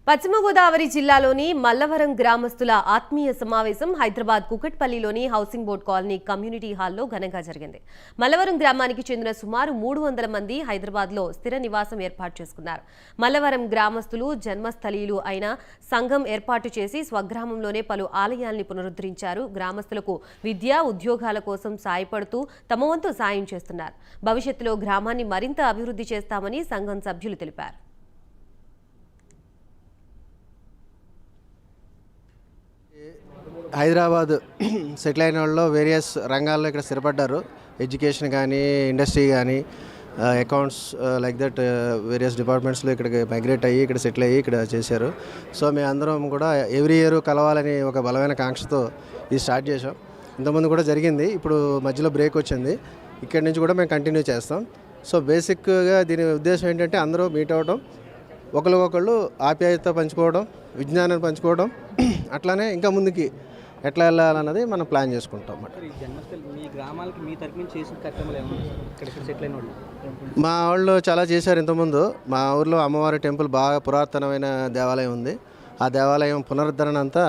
పశ్చిమ గోదావరి జిల్లాలోని మల్లవరం గ్రామస్తుల ఆత్మీయ సమావేశం హైదరాబాద్ కుకట్పల్లిలోని హౌసింగ్ బోర్డ్ కాలనీ కమ్యూనిటీ హాల్లో ఘనంగా జరిగింది. మల్లవరం గ్రామానికి చెందిన సుమారు 300 మంది హైదరాబాద్లో స్థిర నివాసం ఏర్పాటు చేసుకున్నారు. మల్లవరం గ్రామస్తులు జన్మస్థలీయులు అయిన సంఘం ఏర్పాటు చేసి స్వగ్రామంలోనే పలు ఆలయాల్ని పునరుద్ధరించారు. గ్రామస్తులకు విద్య, ఉద్యోగాల కోసం సాయపడుతూ తమ వంతు సాయం చేస్తున్నారు. భవిష్యత్తులో గ్రామాన్ని మరింత అభివృద్ధి చేస్తామని సంఘం సభ్యులు తెలిపారు. హైదరాబాద్ సెటిల్ అయిన వాళ్ళు వేరియస్ రంగాల్లో ఇక్కడ స్థిరపడ్డారు. ఎడ్యుకేషన్ కానీ, ఇండస్ట్రీ కానీ, అకౌంట్స్ లైక్ దట్ వేరియస్ డిపార్ట్మెంట్స్లో ఇక్కడికి మైగ్రేట్ అయ్యి ఇక్కడ సెటిల్ అయ్యి ఇక్కడ చేశారు. సో మేమందరం కూడా ఎవ్రీ ఇయర్ కలవాలని ఒక బలమైన కాంక్షతో ఇది స్టార్ట్ చేసాం. ఇంతకుముందు కూడా జరిగింది, ఇప్పుడు మధ్యలో బ్రేక్ వచ్చింది. ఇక్కడి నుంచి కూడా మేము కంటిన్యూ చేస్తాం. సో బేసిక్గా దీని ఉద్దేశం ఏంటంటే అందరూ మీట్ అవ్వడం, ఒకరికొకళ్ళు ఆప్యాయత పంచుకోవడం, విజ్ఞానాన్ని పంచుకోవడం, అట్లానే ఇంకా ముందుకి ఎట్లా వెళ్ళాలన్నది మనం ప్లాన్ చేసుకుంటాం అన్నమాట. మా వాళ్ళు చాలా చేశారు. ఇంతకుముందు మా ఊర్లో అమ్మవారి టెంపుల్ బాగా పురాతనమైన దేవాలయం ఉంది. ఆ దేవాలయం పునరుద్ధరణ అంతా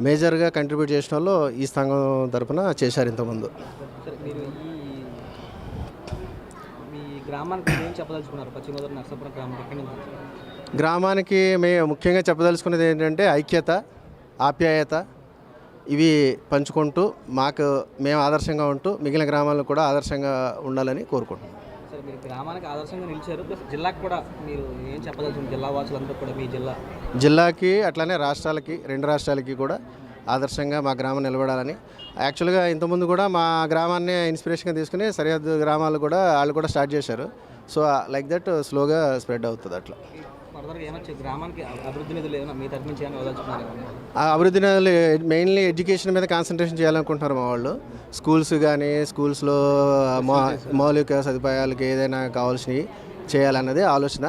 మేజర్గా కంట్రిబ్యూట్ చేసిన వాళ్ళు ఈ సంఘం తరఫున చేశారు ఇంతకుముందు. గ్రామానికి మేము ముఖ్యంగా చెప్పదలుచుకున్నది ఏంటంటే ఐక్యత, ఆప్యాయత ఇవి పంచుకుంటూ మేము ఆదర్శంగా ఉంటూ మిగిలిన గ్రామాలకు కూడా ఆదర్శంగా ఉండాలని కోరుకుంటున్నాం. సరే, మీరు గ్రామానికి ఆదర్శంగా నిలిచారు, ప్లస్ జిల్లాకు కూడా మీరు ఏం చెప్పదలుచుకున్నారు? జిల్లా వాసులందరూ కూడా మీ జిల్లాకి అట్లానే రాష్ట్రాలకి, 2 రాష్ట్రాలకి కూడా ఆదర్శంగా మా గ్రామం నిలబడాలని. యాక్చువల్గా ఇంతకుముందు కూడా మా గ్రామాన్ని ఇన్స్పిరేషన్గా తీసుకుని సరిహద్దు గ్రామాలు కూడా వాళ్ళు కూడా స్టార్ట్ చేశారు. సో లైక్ దట్ స్లోగా స్ప్రెడ్ అవుతుంది. అట్లా ఆ అభివృద్ధి నిధులు మెయిన్లీ ఎడ్యుకేషన్ మీద కాన్సన్ట్రేషన్ చేయాలనుకుంటున్నారు మా వాళ్ళు. స్కూల్స్ కానీ, స్కూల్స్లో మౌలిక సదుపాయాలకి ఏదైనా కావాల్సినవి చేయాలన్నది ఆలోచన.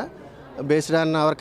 Based on hour